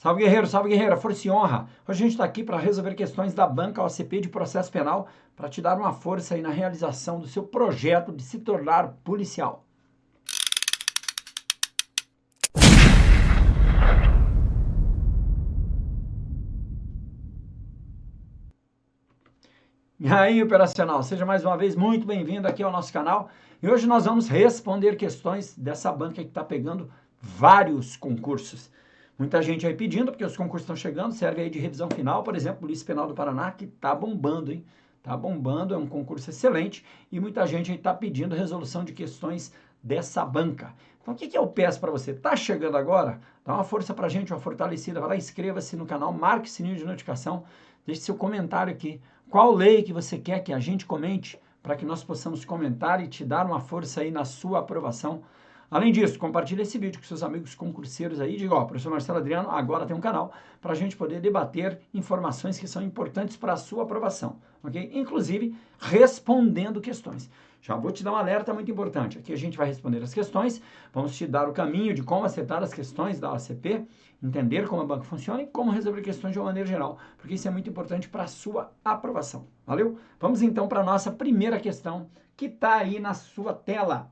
Salve guerreira, força e honra. Hoje a gente está aqui para resolver questões da banca OCP de processo penal para te dar uma força aí na realização do seu projeto de se tornar policial. E aí, operacional, seja mais uma vez muito bem-vindo aqui ao nosso canal. E hoje nós vamos responder questões dessa banca que está pegando vários concursos. Muita gente aí pedindo, porque os concursos estão chegando, serve aí de revisão final, por exemplo, Polícia Penal do Paraná, que tá bombando, hein? Tá bombando, é um concurso excelente e muita gente aí tá pedindo resolução de questões dessa banca. Então, o que eu peço para você? Tá chegando agora? Dá uma força pra gente, uma fortalecida, vai lá, inscreva-se no canal, marque o sininho de notificação, deixe seu comentário aqui. Qual lei que você quer que a gente comente para que nós possamos comentar e te dar uma força aí na sua aprovação? Além disso, compartilhe esse vídeo com seus amigos concurseiros aí. Diga, ó, professor Marcelo Adriano agora tem um canal para a gente poder debater informações que são importantes para a sua aprovação, ok? Inclusive, respondendo questões. Já vou te dar um alerta muito importante. Aqui a gente vai responder as questões, vamos te dar o caminho de como acertar as questões da OCP, entender como a banca funciona e como resolver questões de uma maneira geral, porque isso é muito importante para a sua aprovação. Valeu? Vamos então para a nossa primeira questão, que está aí na sua tela.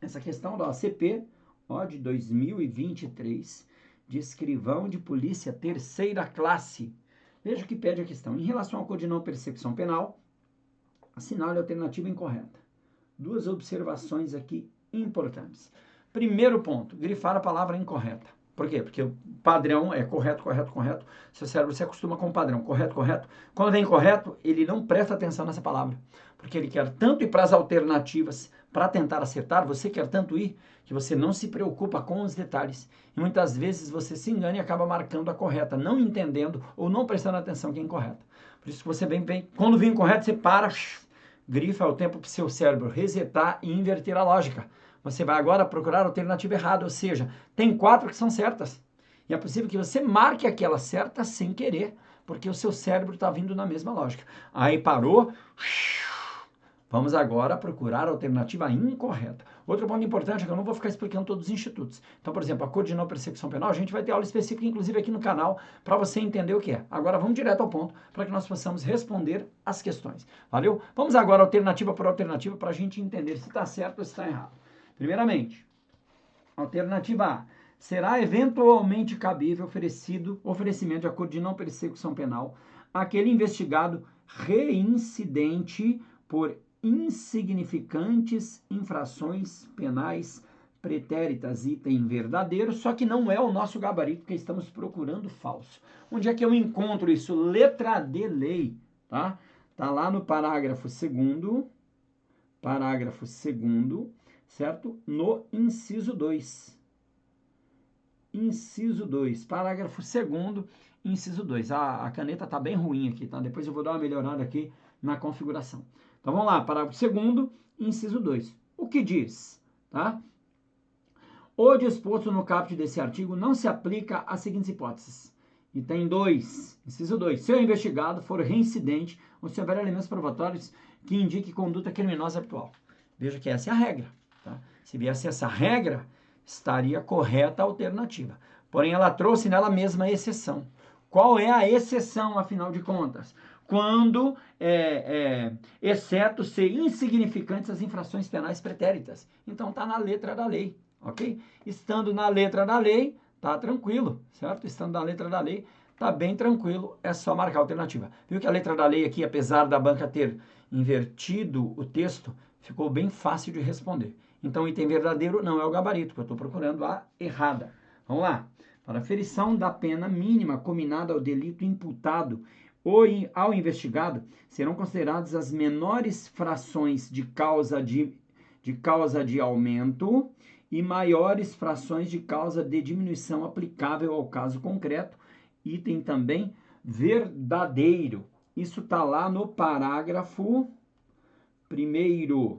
Essa questão da OCP, ó, de 2023, de escrivão de polícia terceira classe. Veja o que pede a questão. Em relação ao Código de Não Persecução Penal, assinale a alternativa incorreta. Duas observações aqui importantes. Primeiro ponto, grifar a palavra incorreta. Por quê? Porque o padrão é correto. Seu cérebro se acostuma com o padrão, correto. Quando vem incorreto, ele não presta atenção nessa palavra. Porque ele quer tanto ir para as alternativas para tentar acertar, você quer tanto ir, que você não se preocupa com os detalhes. E muitas vezes você se engana e acaba marcando a correta, não entendendo ou não prestando atenção que é incorreta. Por isso que você quando vem incorreto, você para, grifa, é o tempo para o seu cérebro resetar e inverter a lógica. Você vai agora procurar a alternativa errada, ou seja, tem 4 que são certas. E é possível que você marque aquela certa sem querer, porque o seu cérebro está vindo na mesma lógica. Aí parou, vamos agora procurar a alternativa incorreta. Outro ponto importante é que eu não vou ficar explicando todos os institutos. Então, por exemplo, a Código de Não Persecução Penal, a gente vai ter aula específica, inclusive aqui no canal, para você entender o que é. Agora vamos direto ao ponto, para que nós possamos responder as questões. Valeu? Vamos agora alternativa por alternativa, para a gente entender se está certo ou se está errado. Primeiramente, alternativa A. Será eventualmente cabível oferecimento de acordo de não persecução penal àquele investigado reincidente por insignificantes infrações penais pretéritas, item verdadeiro, só que não é o nosso gabarito, porque estamos procurando falso. Onde é que eu encontro isso? Letra D, lei, tá? Tá lá no parágrafo 2º, certo? No inciso 2. Inciso 2, parágrafo 2º, inciso 2. A caneta tá bem ruim aqui, tá? Depois eu vou dar uma melhorada aqui na configuração. Então vamos lá, parágrafo 2º, inciso 2. O que diz, tá? O disposto no caput desse artigo não se aplica às seguintes hipóteses. E tem 2, inciso 2. Se o investigado for reincidente ou se houver elementos probatórios que indiquem conduta criminosa habitual. Veja que essa é a regra, tá? Se viesse essa regra, estaria correta a alternativa. Porém, ela trouxe nela mesma a exceção. Qual é a exceção, afinal de contas? Quando, exceto ser insignificantes as infrações penais pretéritas. Então, está na letra da lei, ok? Estando na letra da lei, tá tranquilo, certo? Estando na letra da lei, tá bem tranquilo, é só marcar a alternativa. Viu que a letra da lei aqui, apesar da banca ter invertido o texto, ficou bem fácil de responder. Então, o item verdadeiro não é o gabarito, porque eu estou procurando a errada. Vamos lá. Para a ferição da pena mínima combinada ao delito imputado ou ao investigado, serão consideradas as menores frações de causa de aumento e maiores frações de causa de diminuição aplicável ao caso concreto. Item também verdadeiro. Isso está lá no parágrafo 1º.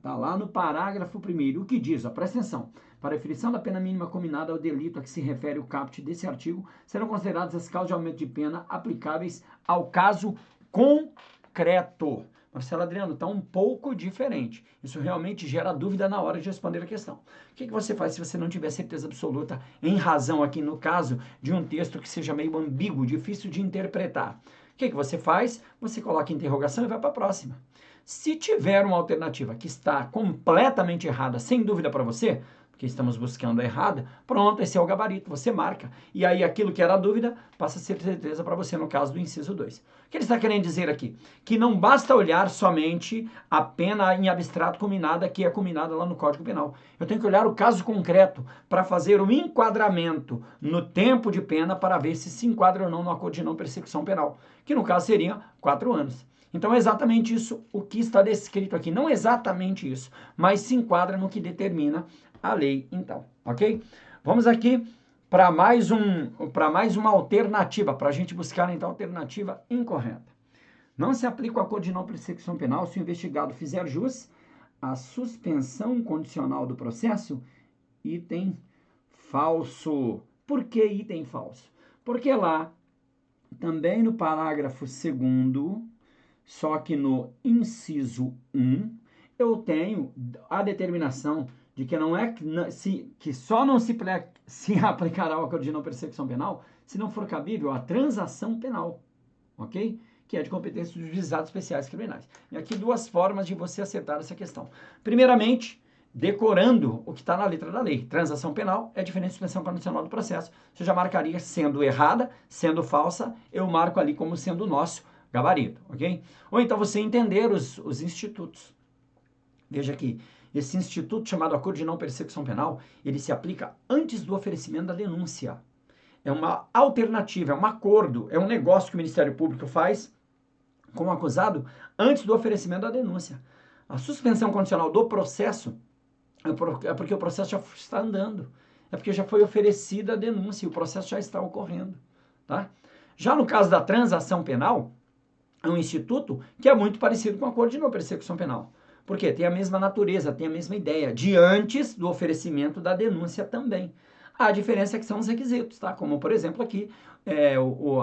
Tá lá no parágrafo 1º. O que diz? Ó, presta atenção. Para a definição da pena mínima combinada ao delito a que se refere o caput desse artigo, serão consideradas as causas de aumento de pena aplicáveis ao caso concreto. Marcelo Adriano, está um pouco diferente. Isso realmente gera dúvida na hora de responder a questão. O que você faz se você não tiver certeza absoluta, em razão aqui no caso de um texto que seja meio ambíguo, difícil de interpretar? O que você faz? Você coloca interrogação e vai para a próxima. Se tiver uma alternativa que está completamente errada, sem dúvida para você, porque estamos buscando a errada, pronto, esse é o gabarito, você marca. E aí aquilo que era dúvida passa a ser certeza para você no caso do inciso 2. O que ele está querendo dizer aqui? Que não basta olhar somente a pena em abstrato combinada que é combinada lá no Código Penal. Eu tenho que olhar o caso concreto para fazer o enquadramento no tempo de pena para ver se enquadra ou não no acordo de não persecução penal, que no caso seria 4 anos. Então é exatamente isso o que está descrito aqui. Não exatamente isso, mas se enquadra no que determina a lei, então, ok? Vamos aqui para mais uma alternativa, para a gente buscar, então, a alternativa incorreta. Não se aplica o acordo de não persecução penal se o investigado fizer jus à suspensão condicional do processo, item falso. Por que item falso? Porque lá, também no parágrafo 2º, só que no inciso 1, eu tenho a determinação de que não é que só não se aplicará o acordo de não persecução penal se não for cabível a transação penal, ok? Que é de competência dos juizados especiais criminais. E aqui 2 formas de você acertar essa questão. Primeiramente, decorando o que está na letra da lei. Transação penal é diferente de suspensão condicional do processo. Você já marcaria sendo errada, sendo falsa, eu marco ali como sendo nosso gabarito, ok? Ou então você entender os institutos. Veja aqui, esse instituto chamado acordo de não persecução penal, ele se aplica antes do oferecimento da denúncia. É uma alternativa, é um acordo, é um negócio que o Ministério Público faz com o acusado antes do oferecimento da denúncia. A suspensão condicional do processo é porque o processo já está andando, é porque já foi oferecida a denúncia e o processo já está ocorrendo, tá? Já no caso da transação penal, é um instituto que é muito parecido com o acordo de não persecução penal. Por quê? Tem a mesma natureza, tem a mesma ideia, de antes do oferecimento da denúncia também. A diferença é que são os requisitos, tá? Como, por exemplo, aqui,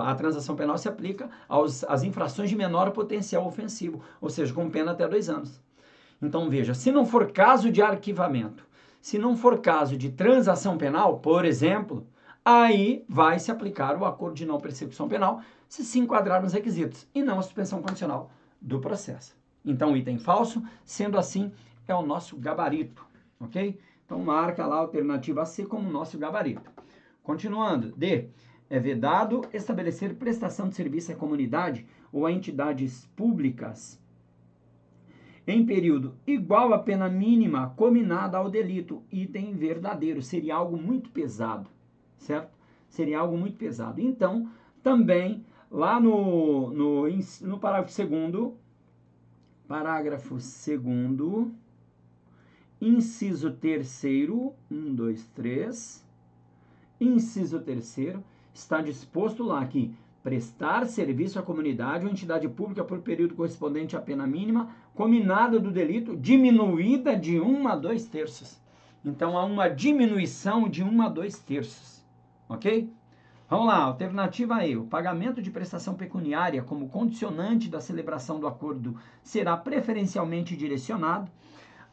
a transação penal se aplica às infrações de menor potencial ofensivo, ou seja, com pena até 2 anos. Então, veja, se não for caso de arquivamento, se não for caso de transação penal, por exemplo, aí vai se aplicar o acordo de não persecução penal se enquadrar nos requisitos e não a suspensão condicional do processo. Então, item falso, sendo assim, é o nosso gabarito, ok? Então, marca lá a alternativa C como nosso gabarito. Continuando, D. É vedado estabelecer prestação de serviço à comunidade ou a entidades públicas em período igual à pena mínima combinada ao delito. Item verdadeiro. Seria algo muito pesado, certo? Seria algo muito pesado. Então, também, lá no parágrafo 2º, inciso 3º, 1, 2, 3, inciso 3º, está disposto lá que prestar serviço à comunidade ou entidade pública por período correspondente à pena mínima combinada do delito, diminuída de 1 a 2 terços. Então, há uma diminuição de 1 a 2 terços, ok? Vamos lá, alternativa E. O pagamento de prestação pecuniária como condicionante da celebração do acordo será preferencialmente direcionado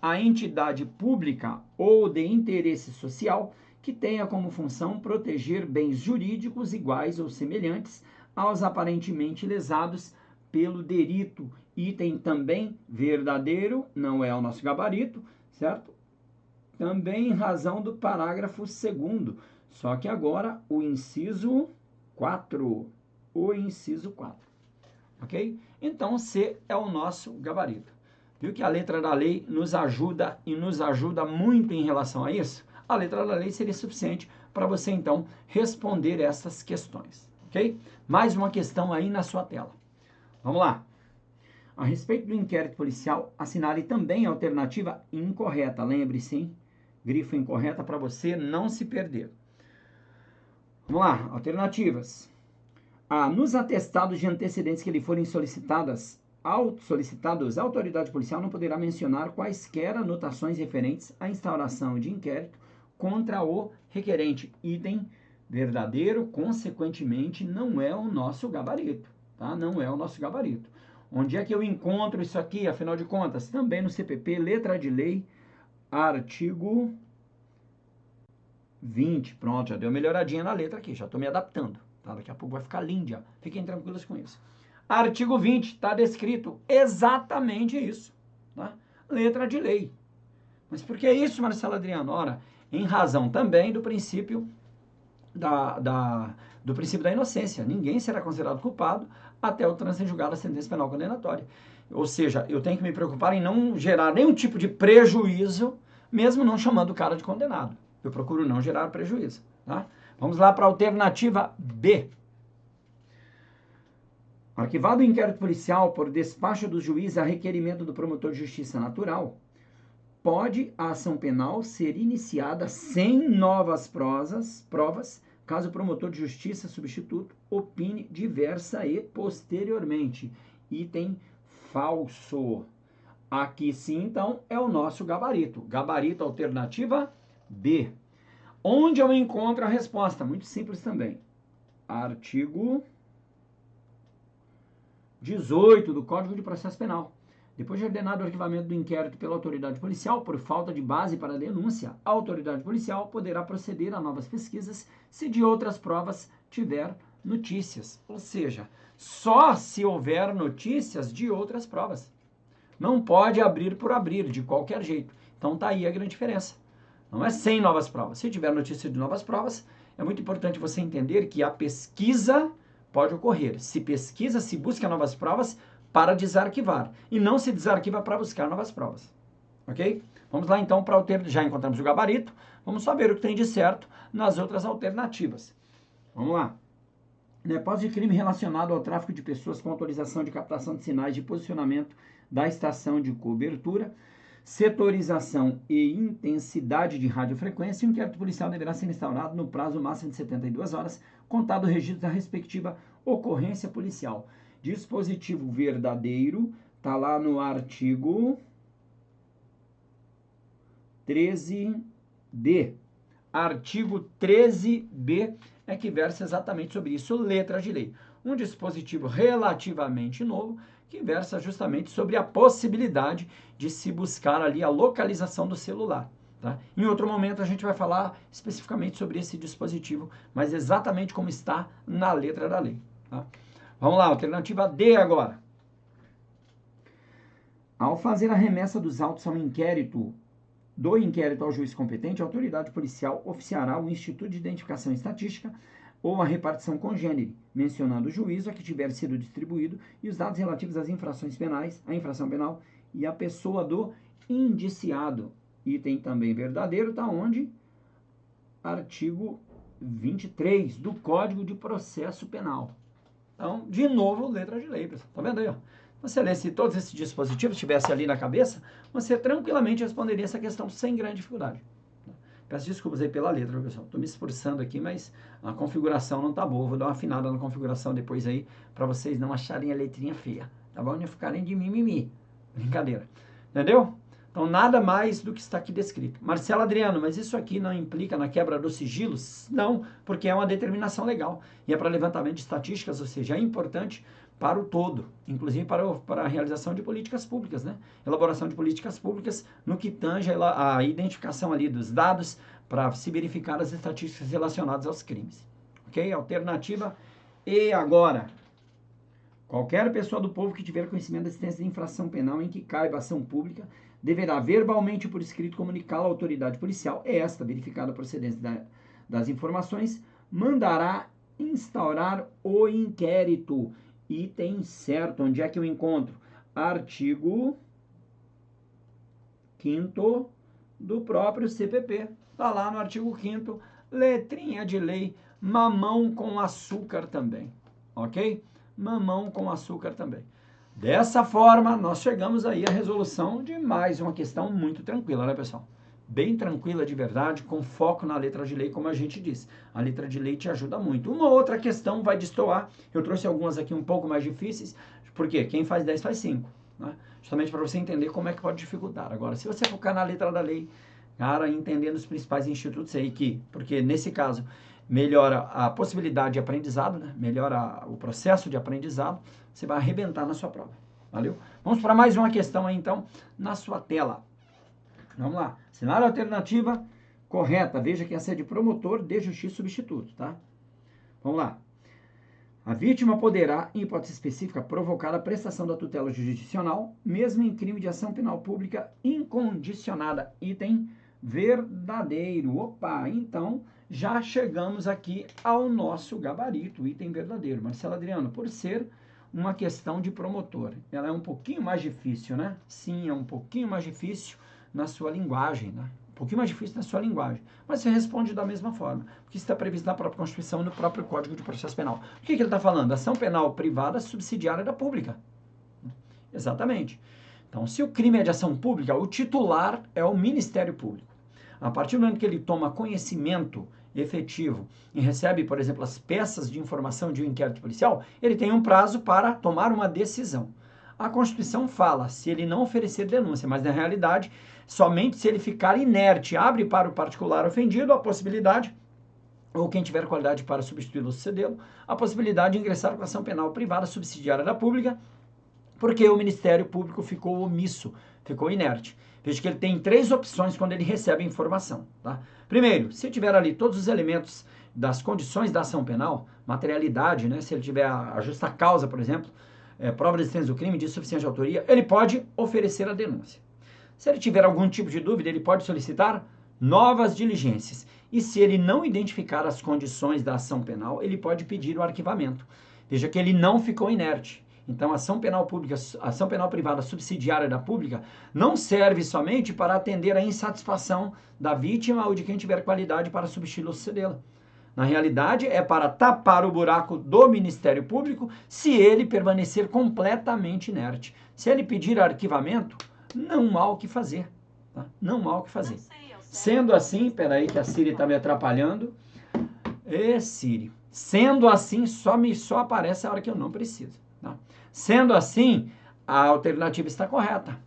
à entidade pública ou de interesse social que tenha como função proteger bens jurídicos iguais ou semelhantes aos aparentemente lesados pelo delito. Item também verdadeiro, não é o nosso gabarito, certo? Também em razão do parágrafo 2º. Só que agora o inciso 4. O inciso 4. Ok? Então, C é o nosso gabarito. Viu que a letra da lei nos ajuda e nos ajuda muito em relação a isso? A letra da lei seria suficiente para você, então, responder essas questões. Ok? Mais uma questão aí na sua tela. Vamos lá. A respeito do inquérito policial, assinale também a alternativa incorreta. Lembre-se, hein? Grifo incorreta para você não se perder. Vamos lá, alternativas. Nos atestados de antecedentes que lhe forem solicitados, a autoridade policial não poderá mencionar quaisquer anotações referentes à instauração de inquérito contra o requerente. Item verdadeiro, consequentemente, não é o nosso gabarito, tá? Não é o nosso gabarito. Onde é que eu encontro isso aqui, afinal de contas? Também no CPP, letra de lei, artigo 20. Pronto, já deu uma melhoradinha na letra aqui, já estou me adaptando. Tá? Daqui a pouco vai ficar linda. Fiquem tranquilos com isso. Artigo 20, está descrito exatamente isso. Tá? Letra de lei. Mas por que isso, Marcelo Adriano? Ora, em razão também do princípio do princípio da inocência. Ninguém será considerado culpado até o trânsito em julgado da sentença penal condenatória. Ou seja, eu tenho que me preocupar em não gerar nenhum tipo de prejuízo, mesmo não chamando o cara de condenado. Eu procuro não gerar prejuízo. Tá? Vamos lá para a alternativa B. Arquivado o inquérito policial por despacho do juiz a requerimento do promotor de justiça natural, pode a ação penal ser iniciada sem novas provas, caso o promotor de justiça substituto opine diversa e posteriormente. Item falso. Aqui sim, então, é o nosso gabarito. Gabarito alternativa B. Onde eu encontro a resposta? Muito simples também. Artigo 18 do Código de Processo Penal. Depois de ordenado o arquivamento do inquérito pela autoridade policial por falta de base para a denúncia, a autoridade policial poderá proceder a novas pesquisas se de outras provas tiver notícias. Ou seja, só se houver notícias de outras provas. Não pode abrir por abrir, de qualquer jeito. Então tá aí a grande diferença. Não é sem novas provas. Se tiver notícia de novas provas, é muito importante você entender que a pesquisa pode ocorrer. Se pesquisa, se busca novas provas para desarquivar. E não se desarquiva para buscar novas provas. Ok? Vamos lá então para o alternativa. Já encontramos o gabarito. Vamos saber o que tem de certo nas outras alternativas. Vamos lá. Depósito de crime relacionado ao tráfico de pessoas com autorização de captação de sinais de posicionamento da estação de cobertura, setorização e intensidade de radiofrequência, o inquérito policial deverá ser instaurado no prazo máximo de 72 horas, contado o registro da respectiva ocorrência policial. Dispositivo verdadeiro, está lá no artigo 13b. Artigo 13b é que versa exatamente sobre isso, letra de lei. Um dispositivo relativamente novo que versa justamente sobre a possibilidade de se buscar ali a localização do celular. Tá? Em outro momento a gente vai falar especificamente sobre esse dispositivo, mas exatamente como está na letra da lei. Tá? Vamos lá, alternativa D agora. Ao fazer a remessa dos autos ao inquérito, do inquérito ao juiz competente, a autoridade policial oficiará o Instituto de Identificação Estatística ou a repartição congênere, mencionando o juízo a que tiver sido distribuído e os dados relativos às infrações penais, à infração penal e à pessoa do indiciado. Item também verdadeiro, está onde? Artigo 23 do Código de Processo Penal. Então, de novo, letra de lei, pessoal. Tá vendo aí, ó? Você lê se todos esses dispositivos estivessem ali na cabeça, você tranquilamente responderia essa questão sem grande dificuldade. Peço desculpas aí pela letra, pessoal. Estou me esforçando aqui, mas a configuração não tá boa. Vou dar uma afinada na configuração depois aí, para vocês não acharem a letrinha feia. Tá bom? Não ficarem de mimimi. Brincadeira. Entendeu? Então, nada mais do que está aqui descrito. Marcelo Adriano, mas isso aqui não implica na quebra dos sigilos? Não, porque é uma determinação legal. E é para levantamento de estatísticas, ou seja, é importante para o todo, inclusive para a realização de políticas públicas, né? Elaboração de políticas públicas no que tange a identificação ali dos dados para se verificar as estatísticas relacionadas aos crimes. Ok? Alternativa E agora. Qualquer pessoa do povo que tiver conhecimento da existência de infração penal em que caiba ação pública deverá verbalmente ou por escrito comunicá-la à autoridade policial. Esta, verificada a procedência das informações, mandará instaurar o inquérito. Item certo. Onde é que eu encontro? Artigo 5º do próprio CPP. Está lá no artigo 5º, letrinha de lei, mamão com açúcar também. Ok? Mamão com açúcar também. Dessa forma, nós chegamos aí à resolução de mais uma questão muito tranquila, né, pessoal? Bem tranquila de verdade, com foco na letra de lei, como a gente disse. A letra de lei te ajuda muito. Uma outra questão vai destoar. Eu trouxe algumas aqui um pouco mais difíceis, porque quem faz 10 faz 5. Né? Justamente para você entender como é que pode dificultar. Agora, se você focar na letra da lei, cara, entendendo os principais institutos aí, porque nesse caso melhora a possibilidade de aprendizado, né? Melhora o processo de aprendizado, você vai arrebentar na sua prova. Valeu? Vamos para mais uma questão aí, então, na sua tela. Vamos lá. Cenário alternativa correta. Veja que essa é de promotor de justiça substituto, tá? Vamos lá. A vítima poderá, em hipótese específica, provocar a prestação da tutela jurisdicional, mesmo em crime de ação penal pública incondicionada. Item verdadeiro. Opa, então já chegamos aqui ao nosso gabarito, item verdadeiro. Marcelo Adriano, por ser uma questão de promotor, ela é um pouquinho mais difícil, né? Sim, é um pouquinho mais difícil na sua linguagem, né? Um pouquinho mais difícil na sua linguagem, mas você responde da mesma forma, porque isso está previsto na própria Constituição e no próprio Código de Processo Penal. O que ele está falando? Ação penal privada subsidiária da pública. Exatamente. Então, se o crime é de ação pública, o titular é o Ministério Público. A partir do momento que ele toma conhecimento efetivo e recebe, por exemplo, as peças de informação de um inquérito policial, ele tem um prazo para tomar uma decisão. A Constituição fala se ele não oferecer denúncia, mas na realidade, somente se ele ficar inerte, abre para o particular ofendido a possibilidade, ou quem tiver qualidade para substituí-lo ou sucedê-lo, a possibilidade de ingressar com ação penal privada subsidiária da pública, porque o Ministério Público ficou omisso, ficou inerte. Veja que ele tem 3 opções quando ele recebe a informação, tá? Primeiro, se tiver ali todos os elementos das condições da ação penal, materialidade, né? Se ele tiver a justa causa, por exemplo, prova da existência do crime, de suficiente autoria, ele pode oferecer a denúncia. Se ele tiver algum tipo de dúvida, ele pode solicitar novas diligências. E se ele não identificar as condições da ação penal, ele pode pedir o arquivamento. Veja que ele não ficou inerte. Então, a ação penal pública, ação penal privada subsidiária da pública não serve somente para atender a insatisfação da vítima ou de quem tiver qualidade para substituí-lo ou sucedê-la. Na realidade, é para tapar o buraco do Ministério Público se ele permanecer completamente inerte. Se ele pedir arquivamento, não há o que fazer. Tá? Não há o que fazer. Sendo assim, peraí que a Siri está me atrapalhando. Siri. Sendo assim, só aparece a hora que eu não preciso. Tá? Sendo assim, a alternativa está correta.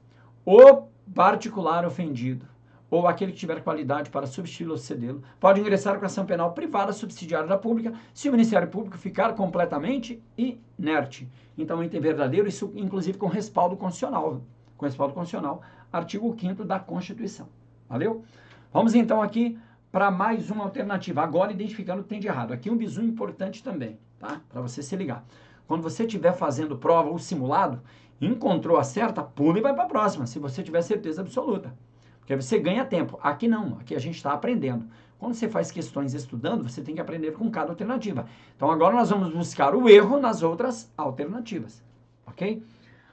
O particular ofendido, ou aquele que tiver qualidade para substituí-lo ou cedê-lo, pode ingressar com ação penal privada subsidiária da pública se o Ministério Público ficar completamente inerte. Então, item verdadeiro, isso inclusive com respaldo constitucional. Com respaldo constitucional, artigo 5º da Constituição. Valeu? Vamos então aqui para mais uma alternativa, agora identificando o que tem de errado. Aqui um bizu importante também, tá? Para você se ligar. Quando você estiver fazendo prova ou simulado, encontrou a certa, pula e vai para a próxima, se você tiver certeza absoluta. Porque você ganha tempo. Aqui não, aqui a gente está aprendendo. Quando você faz questões estudando, você tem que aprender com cada alternativa. Então agora nós vamos buscar o erro nas outras alternativas, ok?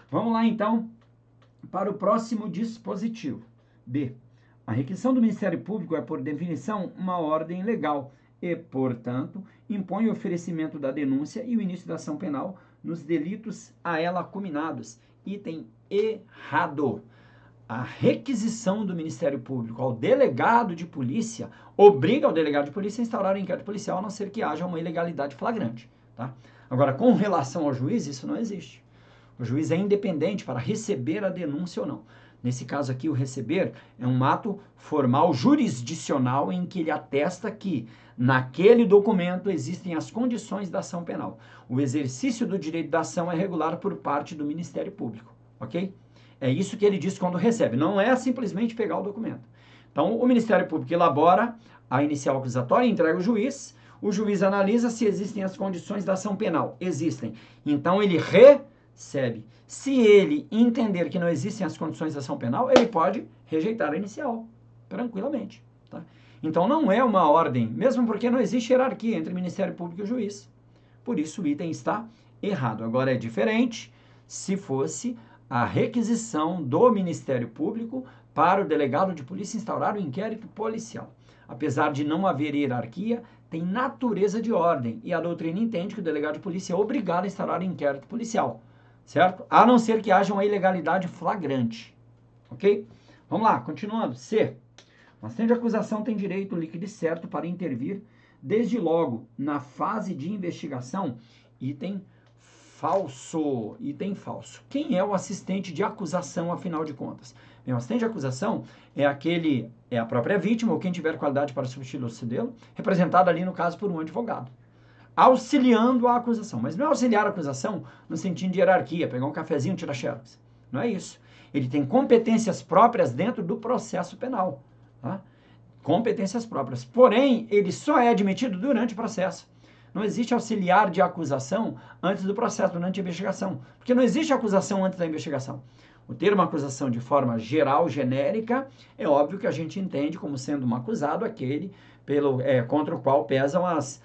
Vamos lá então para o próximo dispositivo. B. A requisição do Ministério Público é, por definição, uma ordem legal e, portanto, impõe o oferecimento da denúncia e o início da ação penal nos delitos a ela cominados. Item errado. A requisição do Ministério Público ao delegado de polícia obriga o delegado de polícia a instaurar o inquérito policial, a não ser que haja uma ilegalidade flagrante. Tá? Agora, com relação ao juiz, isso não existe. O juiz é independente para receber a denúncia ou não. Nesse caso aqui, o receber é um ato formal jurisdicional em que ele atesta que naquele documento existem as condições da ação penal. O exercício do direito da ação é regular por parte do Ministério Público, ok? É isso que ele diz quando recebe, não é simplesmente pegar o documento. Então, o Ministério Público elabora a inicial acusatória, entrega ao juiz, o juiz analisa se existem as condições da ação penal. Existem. Então, ele recebe. Se ele entender que não existem as condições da ação penal, ele pode rejeitar a inicial, tranquilamente. Tá? Então, não é uma ordem, mesmo porque não existe hierarquia entre o Ministério Público e o juiz. Por isso, o item está errado. Agora, é diferente se fosse a requisição do Ministério Público para o delegado de polícia instaurar o inquérito policial. Apesar de não haver hierarquia, tem natureza de ordem, e a doutrina entende que o delegado de polícia é obrigado a instaurar o inquérito policial, certo? A não ser que haja uma ilegalidade flagrante, ok? Vamos lá, continuando. C. O assistente de acusação tem direito líquido e certo para intervir, desde logo, na fase de investigação, item falso. Item falso. Quem é o assistente de acusação, afinal de contas? Bem, o assistente de acusação é a própria vítima, ou quem tiver qualidade para substituí-lo ou cedê-lo, representado ali, no caso, por um advogado. auxiliando a acusação. Mas não é auxiliar a acusação no sentido de hierarquia, pegar um cafezinho e tirar xerox. Não é isso. Ele tem competências próprias dentro do processo penal. Tá? Competências próprias. Porém, ele só é admitido durante o processo. Não existe auxiliar de acusação antes do processo, durante a investigação. Porque não existe acusação antes da investigação. O termo acusação de forma geral, genérica, é óbvio que a gente entende como sendo um acusado aquele contra o qual pesam as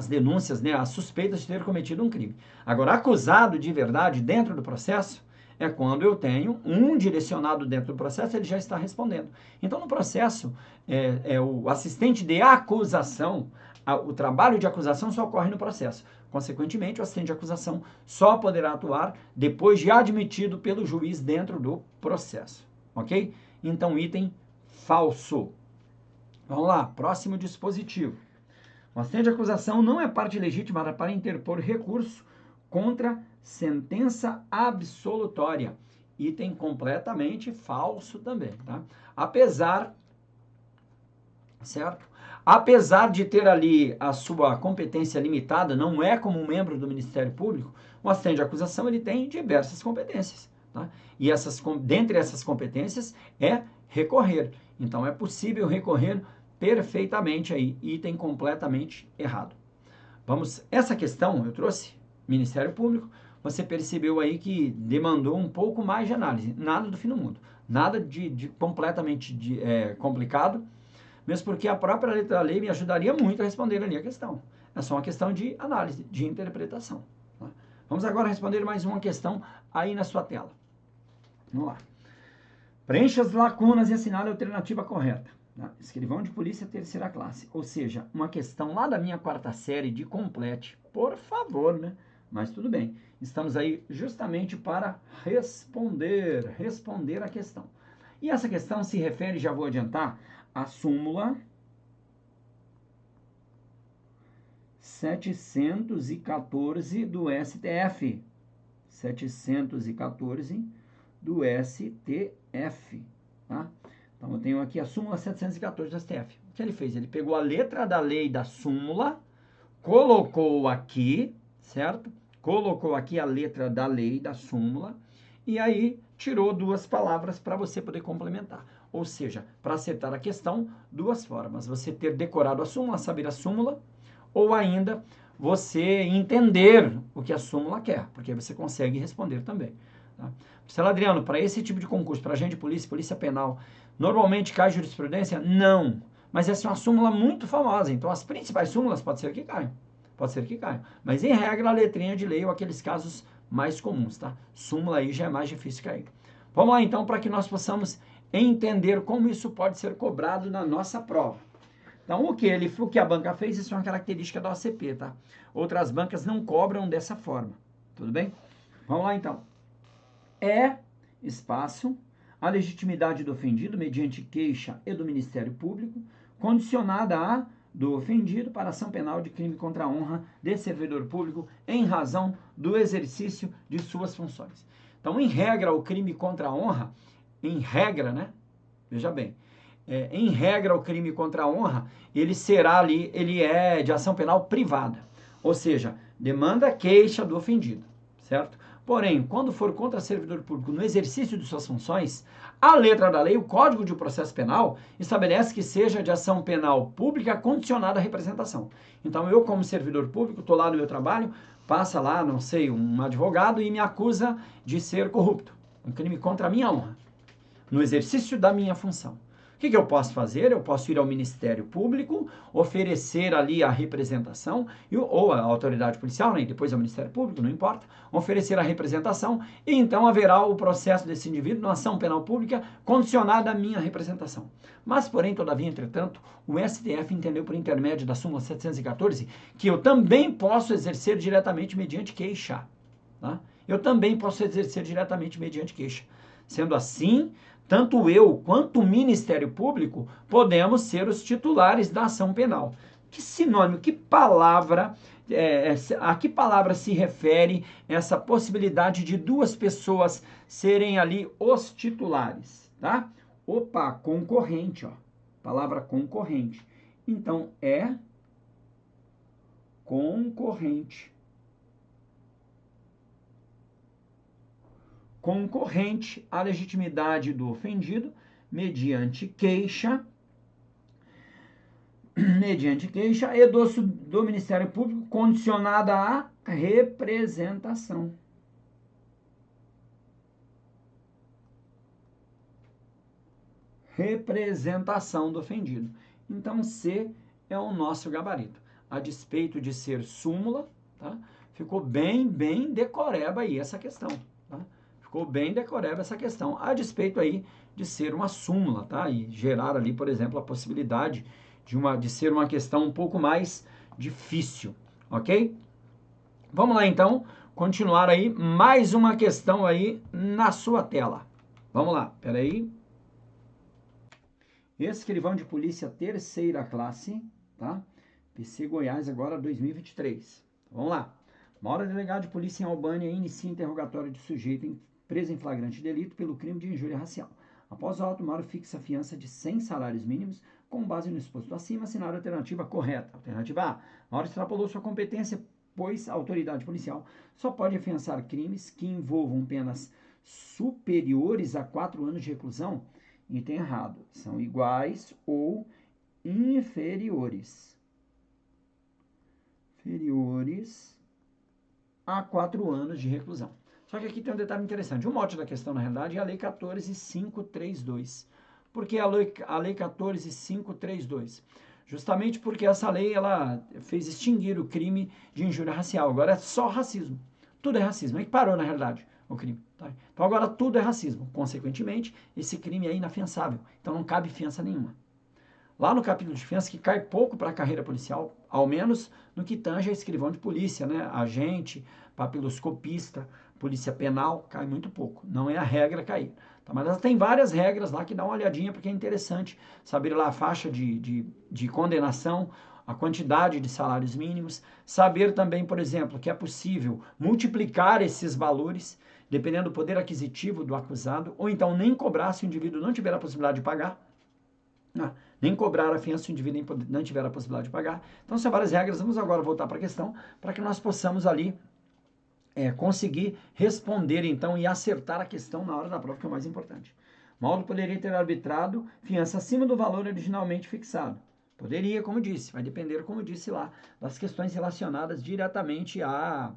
denúncias, né, as suspeitas de ter cometido um crime. Agora, acusado de verdade dentro do processo é quando eu tenho um direcionado dentro do processo, ele já está respondendo. Então, no processo, o assistente de acusação, o trabalho de acusação só ocorre no processo. Consequentemente, o assistente de acusação só poderá atuar depois de admitido pelo juiz dentro do processo. Ok? Então, item falso. Vamos lá, próximo dispositivo. O assistente de acusação não é parte legítima para interpor recurso contra sentença absolutória. Item completamente falso também, tá? Apesar de ter ali a sua competência limitada, não é como um membro do Ministério Público, o assistente de acusação ele tem diversas competências, tá? E dentre essas competências é recorrer. Então é possível recorrer perfeitamente aí, item completamente errado. Essa questão eu trouxe, Ministério Público, você percebeu aí que demandou um pouco mais de análise, nada do fim do mundo, nada de completamente complicado, mesmo porque a própria letra da lei me ajudaria muito a responder ali a questão. É só uma questão de análise, de interpretação. Tá? Vamos agora responder mais uma questão aí na sua tela. Vamos lá. Preencha as lacunas e assinale a alternativa correta. Tá? Escrivão de polícia, terceira classe. Ou seja, uma questão lá da minha quarta série de complete. Por favor, né? Mas tudo bem. Estamos aí justamente para responder a questão. E essa questão se refere, já vou adiantar, à súmula 714 do STF. 714 do STF, tá? Então, eu tenho aqui a súmula 714 do STF. O que ele fez? Ele pegou a letra da lei da súmula, colocou aqui, certo? Colocou aqui a letra da lei da súmula e aí tirou duas palavras para você poder complementar. Ou seja, para acertar a questão, duas formas. Você ter decorado a súmula, saber a súmula, ou ainda você entender o que a súmula quer, porque aí você consegue responder também. Tá? Marcelo Adriano, para esse tipo de concurso, para agente de polícia, polícia penal, normalmente cai jurisprudência? Não. Mas essa é uma súmula muito famosa, então as principais súmulas pode ser que caiam. Pode ser que caiam. Mas em regra, a letrinha de lei ou aqueles casos mais comuns, tá? Súmula aí já é mais difícil cair. Vamos lá então para que nós possamos entender como isso pode ser cobrado na nossa prova. Então, o que a banca fez, isso é uma característica da OCP, tá? Outras bancas não cobram dessa forma, tudo bem? Vamos lá, então. Espaço, a legitimidade do ofendido mediante queixa e do Ministério Público, condicionada a do ofendido para ação penal de crime contra a honra de servidor público em razão do exercício de suas funções. Então, em regra, o crime contra a honra, em regra, né? Veja bem, em regra, o crime contra a honra, ele é de ação penal privada. Ou seja, demanda queixa do ofendido, certo? Porém, quando for contra servidor público no exercício de suas funções, a letra da lei, o Código de Processo Penal, estabelece que seja de ação penal pública condicionada à representação. Então, eu, como servidor público, estou lá no meu trabalho, passa lá, não sei, um advogado e me acusa de ser corrupto. Um crime contra a minha honra, no exercício da minha função. O que eu posso fazer? Eu posso ir ao Ministério Público, oferecer ali a representação, ou a autoridade policial, né, e depois ao Ministério Público, não importa, oferecer a representação, e então haverá o processo desse indivíduo na ação penal pública condicionada à minha representação. Mas, porém, todavia, entretanto, o STF entendeu por intermédio da súmula 714 que eu também posso exercer diretamente mediante queixa. Tá? Eu também posso exercer diretamente mediante queixa. Sendo assim, tanto eu quanto o Ministério Público podemos ser os titulares da ação penal. Que sinônimo, que palavra, a que palavra se refere essa possibilidade de duas pessoas serem ali os titulares, tá? Opa, concorrente, ó. Palavra concorrente. Então, concorrente à legitimidade do ofendido mediante queixa e do Ministério Público condicionada à representação. Representação do ofendido. Então, C é o nosso gabarito. A despeito de ser súmula, tá? Ficou bem decoreba aí essa questão, tá? Ficou bem decoreba essa questão, a despeito aí de ser uma súmula, tá? E gerar ali, por exemplo, a possibilidade de ser uma questão um pouco mais difícil, ok? Vamos lá, então, continuar aí, mais uma questão aí na sua tela. Vamos lá, peraí. Escrivão de polícia terceira classe, tá? PC Goiás agora 2023. Vamos lá. Uma hora delegado de polícia em Albânia inicia interrogatório de sujeito preso em flagrante delito pelo crime de injúria racial. Após o auto, Mauro fixa a fiança de 100 salários mínimos com base no exposto acima, assinar a alternativa correta. Alternativa A. Mauro extrapolou sua competência, pois a autoridade policial só pode afiançar crimes que envolvam penas superiores a 4 anos de reclusão. Item errado. São iguais ou inferiores. Inferiores a 4 anos de reclusão. Só que aqui tem um detalhe interessante. O mote da questão, na realidade, é a Lei 14.532. Por que a Lei 14.532? Justamente porque essa lei ela fez extinguir o crime de injúria racial. Agora é só racismo. Tudo é racismo. É que parou, na realidade, o crime. Tá? Então agora tudo é racismo. Consequentemente, esse crime é inafiançável. Então não cabe fiança nenhuma. Lá no capítulo de fiança, que cai pouco para a carreira policial, ao menos no que tange a escrivão de polícia, né? Agente, papiloscopista, polícia penal, cai muito pouco. Não é a regra cair. Tá? Mas tem várias regras lá que dá uma olhadinha, porque é interessante saber lá a faixa de condenação, a quantidade de salários mínimos, saber também, por exemplo, que é possível multiplicar esses valores, dependendo do poder aquisitivo do acusado, ou então nem cobrar se o indivíduo não tiver a possibilidade de pagar. Nem cobrar a fiança se o indivíduo não tiver a possibilidade de pagar. Então, são várias regras. Vamos agora voltar para a questão, para que nós possamos ali conseguir responder, então, e acertar a questão na hora da prova, que é o mais importante. Mauro poderia ter arbitrado fiança acima do valor originalmente fixado. Poderia, como disse, vai depender, como disse lá, das questões relacionadas diretamente à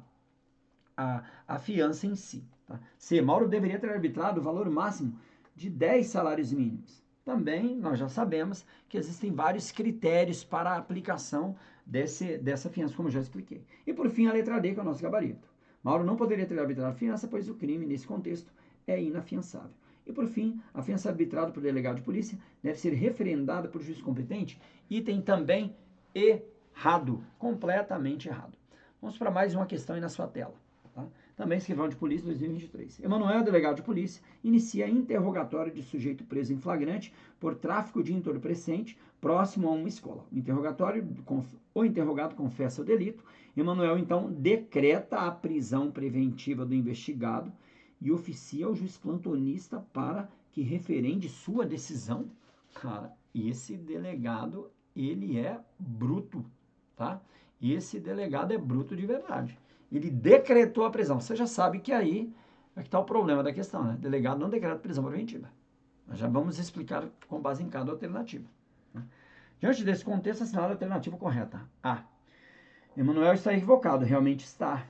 fiança em si. Tá? C. Mauro deveria ter arbitrado o valor máximo de 10 salários mínimos. Também nós já sabemos que existem vários critérios para a aplicação dessa fiança, como eu já expliquei. E por fim, a letra D, que é o nosso gabarito. Mauro não poderia ter arbitrado a fiança, pois o crime, nesse contexto, é inafiançável. E por fim, a fiança arbitrada por delegado de polícia deve ser referendada por juiz competente. Item também errado, completamente errado. Vamos para mais uma questão aí na sua tela. Tá? Também escrivão de polícia 2023. Emanuel, delegado de polícia, inicia interrogatório de sujeito preso em flagrante por tráfico de entorpecente próximo a uma escola. O interrogado confessa o delito. Emanuel, então, decreta a prisão preventiva do investigado e oficia ao juiz plantonista para que referende sua decisão. Cara, esse delegado, ele é bruto, tá? Esse delegado é bruto de verdade. Ele decretou a prisão. Você já sabe que aí é que está o problema da questão, né? Delegado não decreta prisão preventiva. Nós já vamos explicar com base em cada alternativa. Diante desse contexto, assinala a alternativa correta. A. Emanuel está equivocado, realmente está.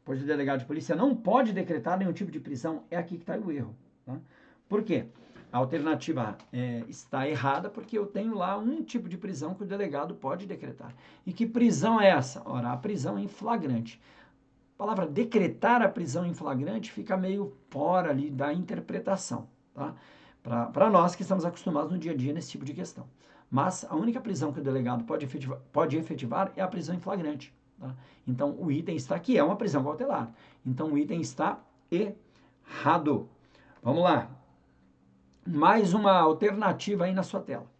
Pois o delegado de polícia não pode decretar nenhum tipo de prisão. É aqui que está o erro. Tá? Por quê? A alternativa está errada porque eu tenho lá um tipo de prisão que o delegado pode decretar. E que prisão é essa? Ora, a prisão em flagrante. A palavra decretar a prisão em flagrante fica meio fora ali da interpretação, tá? Para nós que estamos acostumados no dia a dia nesse tipo de questão. Mas a única prisão que o delegado pode efetivar é a prisão em flagrante. Tá? Então, o item está aqui, é uma prisão cautelar. Então, o item está errado. Vamos lá. Mais uma alternativa aí na sua tela.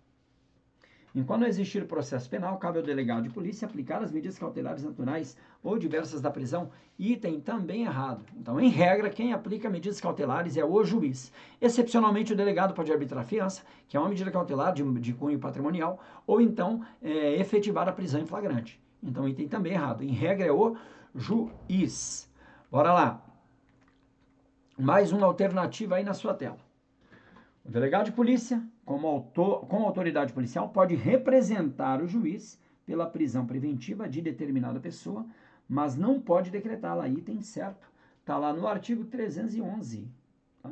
Enquanto não existir processo penal, cabe ao delegado de polícia aplicar as medidas cautelares naturais ou diversas da prisão. Item também errado. Então, em regra, quem aplica medidas cautelares é o juiz. Excepcionalmente, o delegado pode arbitrar fiança, que é uma medida cautelar de cunho patrimonial, ou então efetivar a prisão em flagrante. Então, item também errado. Em regra, é o juiz. Bora lá. Mais uma alternativa aí na sua tela. O delegado de polícia, como autoridade policial, pode representar o juiz pela prisão preventiva de determinada pessoa, mas não pode decretá-la. Item certo. Está lá no artigo 311. Tá?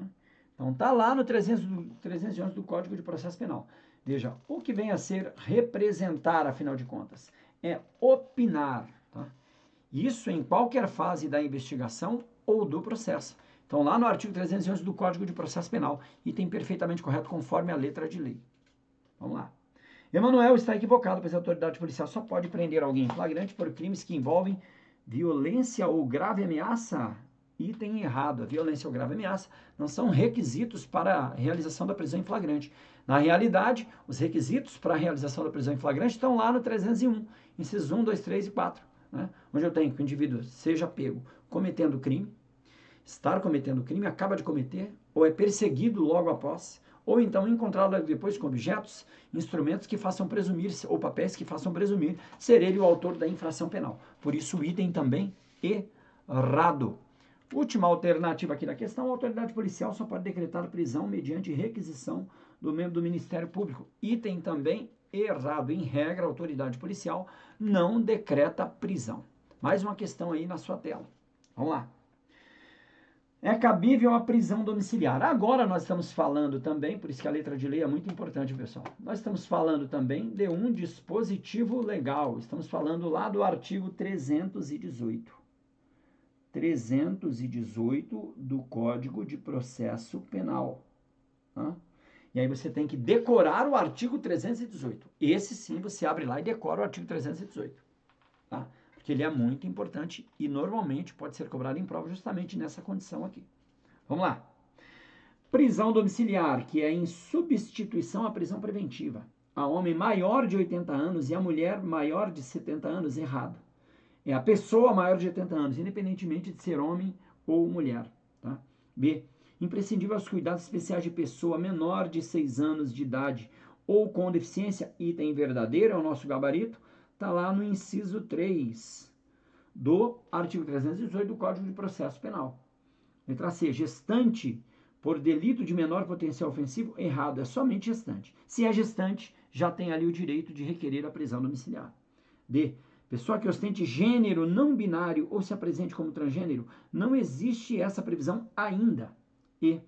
Então, está lá no 311 do Código de Processo Penal. Veja, o que vem a ser representar, afinal de contas, é opinar. Tá? Isso em qualquer fase da investigação ou do processo. Então, lá no artigo 311 do Código de Processo Penal, item perfeitamente correto conforme a letra de lei. Vamos lá. Emanuel está equivocado, pois a autoridade policial só pode prender alguém em flagrante por crimes que envolvem violência ou grave ameaça. Item errado. A violência ou grave ameaça não são requisitos para a realização da prisão em flagrante. Na realidade, os requisitos para a realização da prisão em flagrante estão lá no 301, incisos 1, 2, 3 e 4, né? Onde eu tenho que o indivíduo seja pego cometendo crime, estar cometendo crime, acaba de cometer, ou é perseguido logo após, ou então encontrado depois com objetos, instrumentos que façam presumir, ou papéis que façam presumir ser ele o autor da infração penal. Por isso, o item também errado. Última alternativa aqui da questão, a autoridade policial só pode decretar prisão mediante requisição do membro do Ministério Público. Item também errado. Em regra, a autoridade policial não decreta prisão. Mais uma questão aí na sua tela. Vamos lá. É cabível a prisão domiciliar. Agora nós estamos falando também, por isso que a letra de lei é muito importante, pessoal. Nós estamos falando também de um dispositivo legal. Estamos falando lá do artigo 318. 318 do Código de Processo Penal. Tá? E aí você tem que decorar o artigo 318. Esse sim você abre lá e decora o artigo 318. Tá? Porque ele é muito importante e normalmente pode ser cobrado em prova justamente nessa condição aqui. Vamos lá. Prisão domiciliar, que é em substituição à prisão preventiva. A homem maior de 80 anos e a mulher maior de 70 anos, errado. É a pessoa maior de 80 anos, independentemente de ser homem ou mulher. Tá? B. Imprescindível aos cuidados especiais de pessoa menor de 6 anos de idade ou com deficiência, item verdadeiro, é o nosso gabarito, está lá no inciso 3 do artigo 318 do Código de Processo Penal. Letra C. Gestante por delito de menor potencial ofensivo, errado, é somente gestante. Se é gestante, já tem ali o direito de requerer a prisão domiciliar. D. Pessoa que ostente gênero não binário ou se apresente como transgênero, não existe essa previsão ainda. E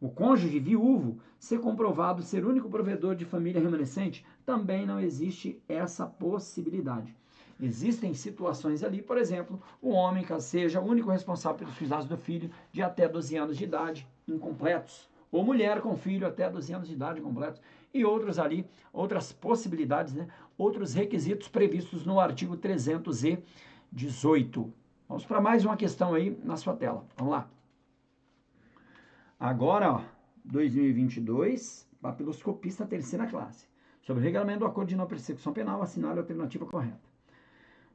o cônjuge viúvo ser comprovado ser único provedor de família remanescente, também não existe essa possibilidade. Existem situações ali, por exemplo, o homem que seja o único responsável pelos cuidados do filho de até 12 anos de idade, incompletos, ou mulher com filho até 12 anos de idade, incompletos, e outros ali, outras possibilidades, né? Outros requisitos previstos no artigo 318. Vamos para mais uma questão aí na sua tela. Vamos lá. Agora, ó, 2022, papiloscopista terceira classe. Sobre o regulamento do acordo de não persecução penal, assinale a alternativa correta.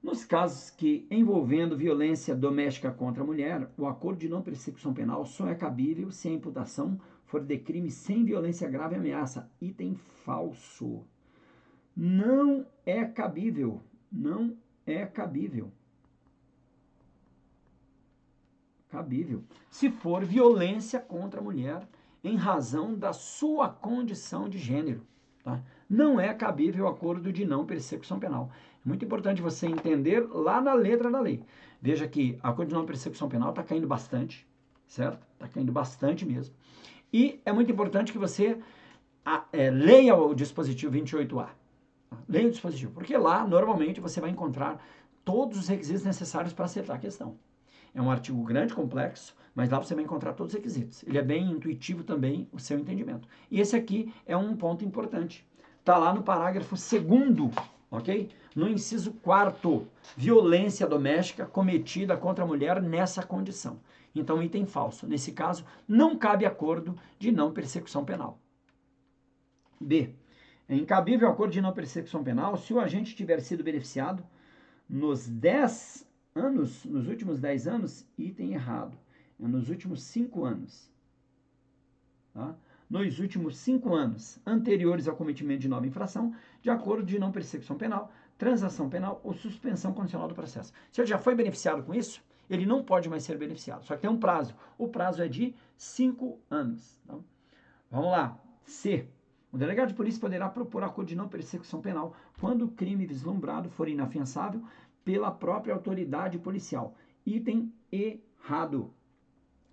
Nos casos que envolvendo violência doméstica contra a mulher, o acordo de não persecução penal só é cabível se a imputação for de crime sem violência grave e ameaça. Item falso. Não é cabível. Não é cabível. Cabível. Se for violência contra a mulher em razão da sua condição de gênero. Tá? Não é cabível o acordo de não persecução penal. É muito importante você entender lá na letra da lei. Veja que a acordo de não persecução penal está caindo bastante, certo? Está caindo bastante mesmo. E é muito importante que você leia o dispositivo 28A. Tá? Leia o dispositivo, porque lá, normalmente, você vai encontrar todos os requisitos necessários para acertar a questão. É um artigo grande, complexo, mas lá você vai encontrar todos os requisitos. Ele é bem intuitivo também, o seu entendimento. E esse aqui é um ponto importante. Está lá no parágrafo 2º, ok? No inciso 4º, violência doméstica cometida contra a mulher nessa condição. Então, item falso. Nesse caso, não cabe acordo de não persecução penal. B. É incabível acordo de não persecução penal se o agente tiver sido beneficiado nos 10 anos, nos últimos 10 anos, item errado. É nos últimos 5 anos. Tá? Nos últimos 5 anos anteriores ao cometimento de nova infração, de acordo de não persecução penal, transação penal ou suspensão condicional do processo. Se ele já foi beneficiado com isso, ele não pode mais ser beneficiado. Só que tem um prazo. O prazo é de 5 anos. Então, vamos lá. C. O delegado de polícia poderá propor acordo de não persecução penal quando o crime vislumbrado for inafiançável pela própria autoridade policial. Item errado.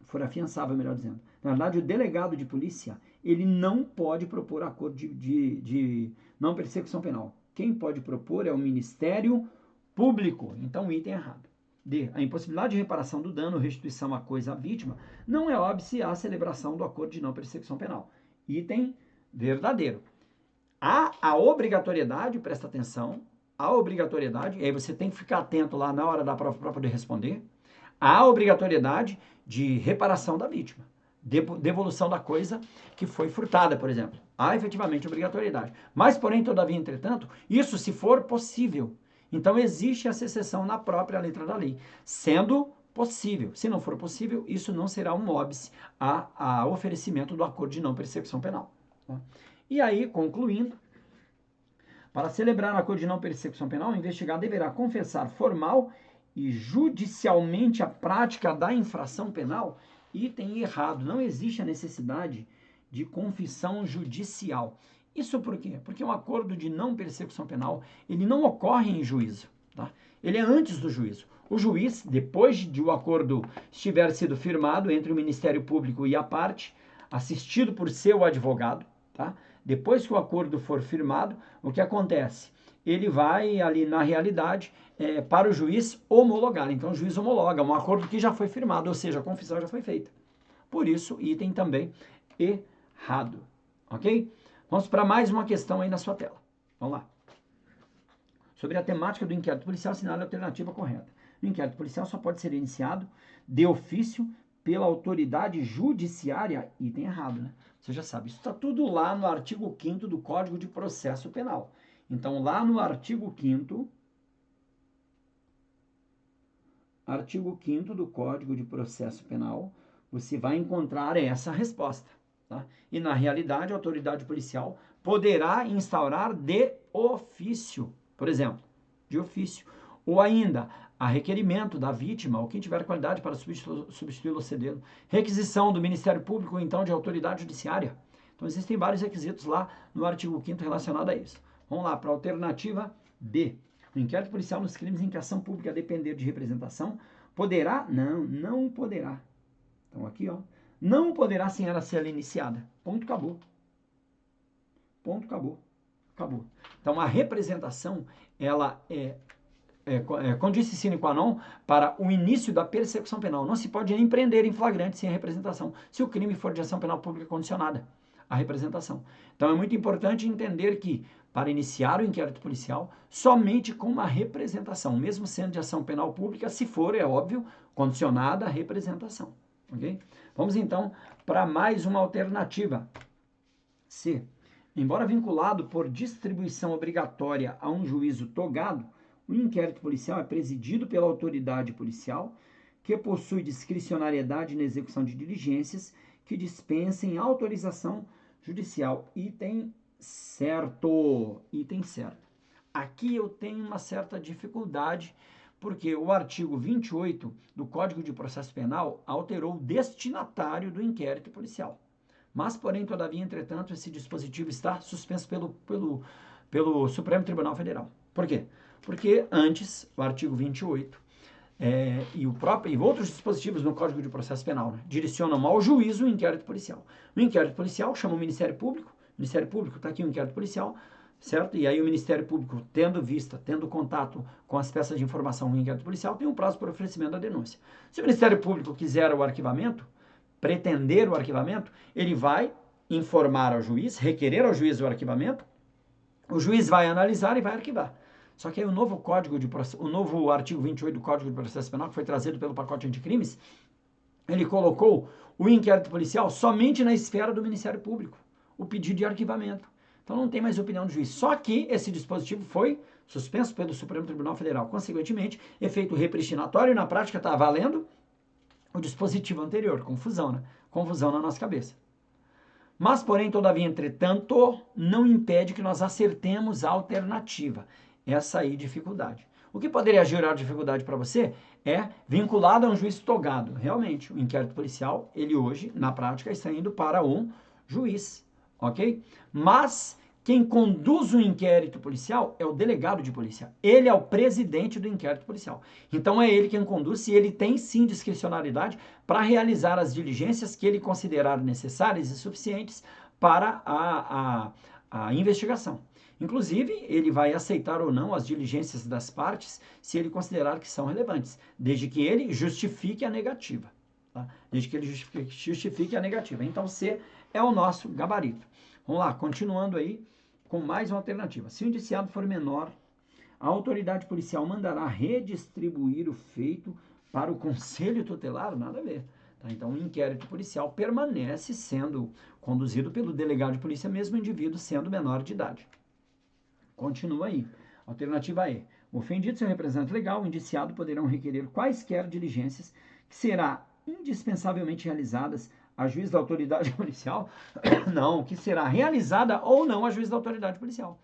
For afiançável, melhor dizendo. Na verdade, o delegado de polícia, ele não pode propor acordo de não persecução penal. Quem pode propor é o Ministério Público. Então, item errado. D. A impossibilidade de reparação do dano ou restituição à coisa à vítima não é óbice à celebração do acordo de não persecução penal. Item verdadeiro. Há a obrigatoriedade, presta atenção, a obrigatoriedade, e aí você tem que ficar atento lá na hora da prova para poder responder, há obrigatoriedade de reparação da vítima, devolução da coisa que foi furtada, por exemplo. Há efetivamente obrigatoriedade. Mas, porém, todavia, entretanto, isso se for possível. Então, existe essa exceção na própria letra da lei, sendo possível. Se não for possível, isso não será um óbice a oferecimento do acordo de não persecução penal. Tá? E aí, concluindo, para celebrar o acordo de não persecução penal, o investigado deverá confessar formal e judicialmente a prática da infração penal. Item errado. Não existe a necessidade de confissão judicial. Isso por quê? Porque um acordo de não persecução penal, ele não ocorre em juízo. Tá? Ele é antes do juízo. O juiz, depois de o acordo estiver sido firmado entre o Ministério Público e a parte, assistido por seu advogado, tá? Depois que o acordo for firmado, o que acontece? Ele vai ali, na realidade, para o juiz homologar. Então, o juiz homologa um acordo que já foi firmado, ou seja, a confissão já foi feita. Por isso, item também errado. Ok? Vamos para mais uma questão aí na sua tela. Vamos lá. Sobre a temática do inquérito policial, assinale a alternativa correta. O inquérito policial só pode ser iniciado de ofício pela autoridade judiciária. Item errado, né? Você já sabe, isso está tudo lá no artigo 5º do Código de Processo Penal. Então, lá no artigo 5º do Código de Processo Penal, você vai encontrar essa resposta. Tá? E, na realidade, a autoridade policial poderá instaurar de ofício, por exemplo, de ofício, ou ainda a requerimento da vítima ou quem tiver qualidade para substituí-lo ou cedê-lo, requisição do Ministério Público ou então de autoridade judiciária. Então, existem vários requisitos lá no artigo 5º relacionado a isso. Vamos lá para a alternativa B. O inquérito policial nos crimes em que a ação pública depender de representação poderá? Não poderá. Então, aqui, ó. Não poderá sem ela ser iniciada. Ponto, acabou. Ponto, acabou. Acabou. Então, a representação, ela é condicio sine qua non para o início da persecução penal. Não se pode nem prender em flagrante sem a representação, se o crime for de ação penal pública condicionada à representação. Então, é muito importante entender que, para iniciar o inquérito policial, somente com uma representação, mesmo sendo de ação penal pública, se for, é óbvio, condicionada à representação. Ok? Vamos, então, para mais uma alternativa. C. Embora vinculado por distribuição obrigatória a um juízo togado, o inquérito policial é presidido pela autoridade policial, que possui discricionariedade na execução de diligências que dispensem autorização judicial. Item certo. Item certo. Aqui eu tenho uma certa dificuldade, porque o artigo 28 do Código de Processo Penal alterou o destinatário do inquérito policial. Mas, porém, todavia, entretanto, esse dispositivo está suspenso pelo Supremo Tribunal Federal. Por quê? Porque antes, o artigo 28 e outros dispositivos no Código de Processo Penal, né, direcionam ao juízo o inquérito policial. O inquérito policial chama o Ministério Público está aqui o inquérito policial, certo? E aí o Ministério Público, tendo contato com as peças de informação no inquérito policial, tem um prazo para oferecimento da denúncia. Se o Ministério Público quiser o arquivamento, pretender o arquivamento, ele vai informar ao juiz, requerer ao juiz o arquivamento, o juiz vai analisar e vai arquivar. Só que aí o novo artigo 28 do Código de Processo Penal, que foi trazido pelo pacote anticrimes, ele colocou o inquérito policial somente na esfera do Ministério Público, o pedido de arquivamento. Então não tem mais opinião do juiz. Só que esse dispositivo foi suspenso pelo Supremo Tribunal Federal. Consequentemente, efeito repristinatório, na prática está valendo o dispositivo anterior. Confusão, né? Confusão na nossa cabeça. Mas, porém, todavia, entretanto, não impede que nós acertemos a alternativa. essa aí dificuldade. O que poderia gerar dificuldade para você é vinculado a um juiz togado. Realmente, o inquérito policial, ele hoje, na prática, está indo para um juiz, ok? Mas quem conduz o inquérito policial é o delegado de polícia. Ele é o presidente do inquérito policial. Então é ele quem conduz e ele tem sim discricionalidade para realizar as diligências que ele considerar necessárias e suficientes para a investigação. Inclusive, ele vai aceitar ou não as diligências das partes se ele considerar que são relevantes, desde que ele justifique a negativa. Tá? Desde que ele justifique a negativa. Então, C é o nosso gabarito. Vamos lá, continuando aí com mais uma alternativa. Se o indiciado for menor, a autoridade policial mandará redistribuir o feito para o conselho tutelar? Nada a ver. Tá? Então, o inquérito policial permanece sendo conduzido pelo delegado de polícia, mesmo o indivíduo sendo menor de idade. Continua aí. Alternativa E. O ofendido e seu representante legal, o indiciado poderão requerer quaisquer diligências que será indispensavelmente realizadas a juiz da autoridade policial, não, que será realizada ou não a juiz da autoridade policial.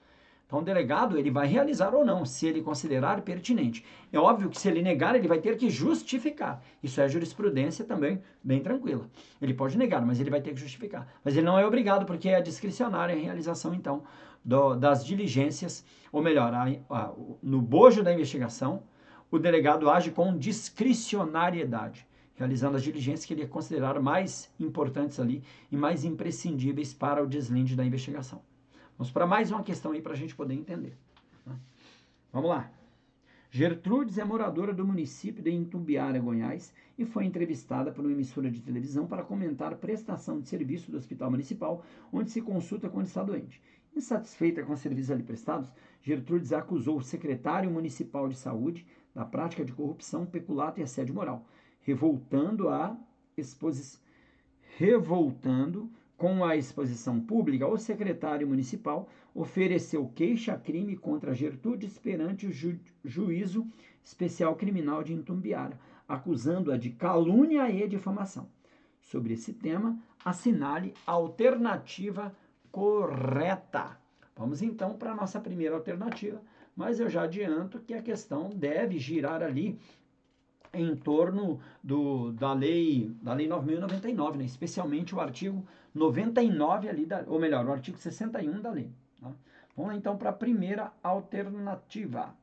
Então, o delegado, ele vai realizar ou não, se ele considerar pertinente. É óbvio que se ele negar, ele vai ter que justificar. Isso é jurisprudência também bem tranquila. Ele pode negar, mas ele vai ter que justificar. Mas ele não é obrigado, porque é discricionária a realização, então, das diligências, ou melhor, no bojo da investigação, o delegado age com discricionariedade, realizando as diligências que ele considerar mais importantes ali e mais imprescindíveis para o deslinde da investigação. Vamos para mais uma questão aí para a gente poder entender. Vamos lá. Gertrudes é moradora do município de Itumbiara, Goiás, e foi entrevistada por uma emissora de televisão para comentar prestação de serviço do hospital municipal, onde se consulta quando está doente. Insatisfeita com os serviços ali prestados, Gertrudes acusou o secretário municipal de saúde da prática de corrupção, peculato e assédio moral, revoltando com a exposição pública, o secretário municipal ofereceu queixa-crime contra Gertrudes perante o Juízo Especial Criminal de Itumbiara, acusando-a de calúnia e difamação. Sobre esse tema, assinale a alternativa correta. Vamos então para a nossa primeira alternativa, mas eu já adianto que a questão deve girar ali em torno da lei 9.099, né? Especialmente o artigo 99 ali, ou melhor, o artigo 61 da lei. Tá? Vamos lá então para a primeira alternativa.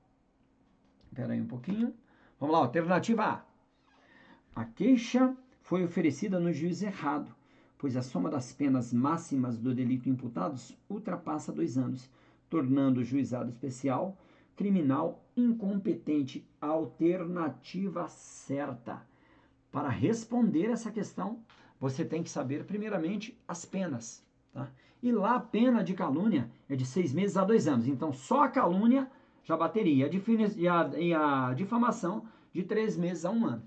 Espera aí um pouquinho. Vamos lá, alternativa A. A queixa foi oferecida no juiz errado, pois a soma das penas máximas do delito imputados ultrapassa 2 anos, tornando o juizado especial criminal incompetente. Alternativa certa. Para responder essa questão, você tem que saber, primeiramente, as penas. Tá? E lá a pena de calúnia é de 6 meses a 2 anos. Então, só a calúnia já bateria. E a difamação de 3 meses a 1 ano.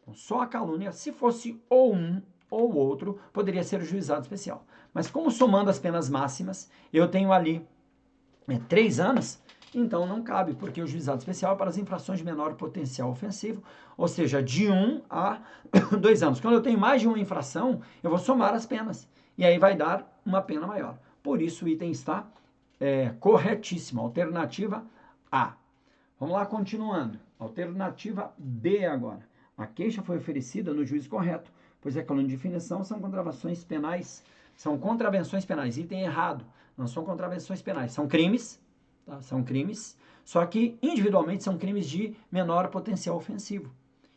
Então, só a calúnia, se fosse ou um ou outro, poderia ser o juizado especial. Mas como somando as penas máximas, eu tenho ali 3 anos, então não cabe, porque o juizado especial é para as infrações de menor potencial ofensivo, ou seja, de 1 a 2 anos. Quando eu tenho mais de uma infração, eu vou somar as penas, e aí vai dar uma pena maior. Por isso o item está corretíssimo. Alternativa A. Vamos lá, continuando. Alternativa B agora. A queixa foi oferecida no juízo correto, pois a calúnia de definição são contravenções penais. São contravenções penais. Item errado. Não são contravenções penais. São crimes. Tá? São crimes. Só que, individualmente, são crimes de menor potencial ofensivo.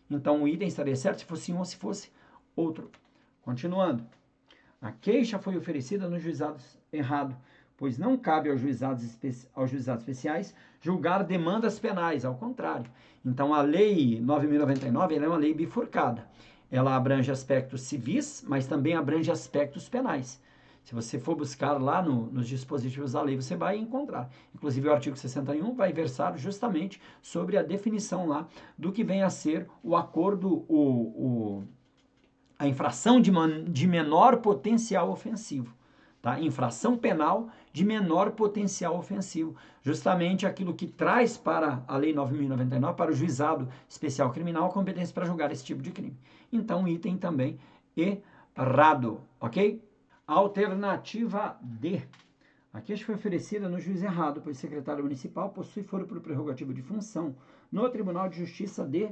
Então, o item estaria certo se fosse um ou se fosse outro. Continuando. A queixa foi oferecida no juizado errado, pois não cabe aos juizados especiais julgar demandas penais. Ao contrário. Então, a Lei 9.099 ela é uma lei bifurcada. Ela abrange aspectos civis, mas também abrange aspectos penais. Se você for buscar lá nos dispositivos da lei, você vai encontrar. Inclusive, o artigo 61 vai versar justamente sobre a definição lá do que vem a ser o acordo, a infração de menor potencial ofensivo. Tá? Infração penal de menor potencial ofensivo. Justamente aquilo que traz para a Lei 9.099, para o Juizado Especial Criminal, a competência para julgar esse tipo de crime. Então, item também errado, ok? Alternativa D. A queixa foi oferecida no juiz errado, pois o secretário municipal possui foro por prerrogativa de função no Tribunal de Justiça de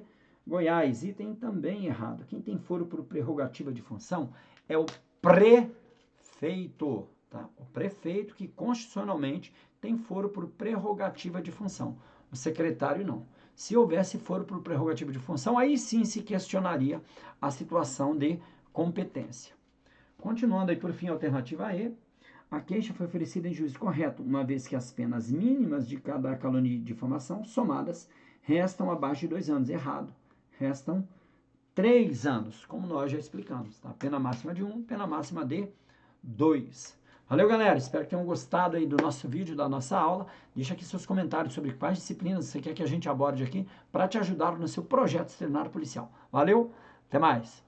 Goiás. Item também errado. Quem tem foro por prerrogativa de função é o prefeito, tá? O prefeito que constitucionalmente tem foro por prerrogativa de função. O secretário não. Se houvesse foro por prerrogativa de função, aí sim se questionaria a situação de competência. Continuando aí por fim, a alternativa E. A queixa foi oferecida em juízo correto, uma vez que as penas mínimas de cada calúnia e difamação, somadas, restam abaixo de 2 anos. Errado. Restam 3 anos, como nós já explicamos. Tá? Pena máxima de 1, pena máxima de 2. Valeu, galera. Espero que tenham gostado aí do nosso vídeo, da nossa aula. Deixa aqui seus comentários sobre quais disciplinas você quer que a gente aborde aqui para te ajudar no seu projeto extraordinário policial. Valeu, até mais.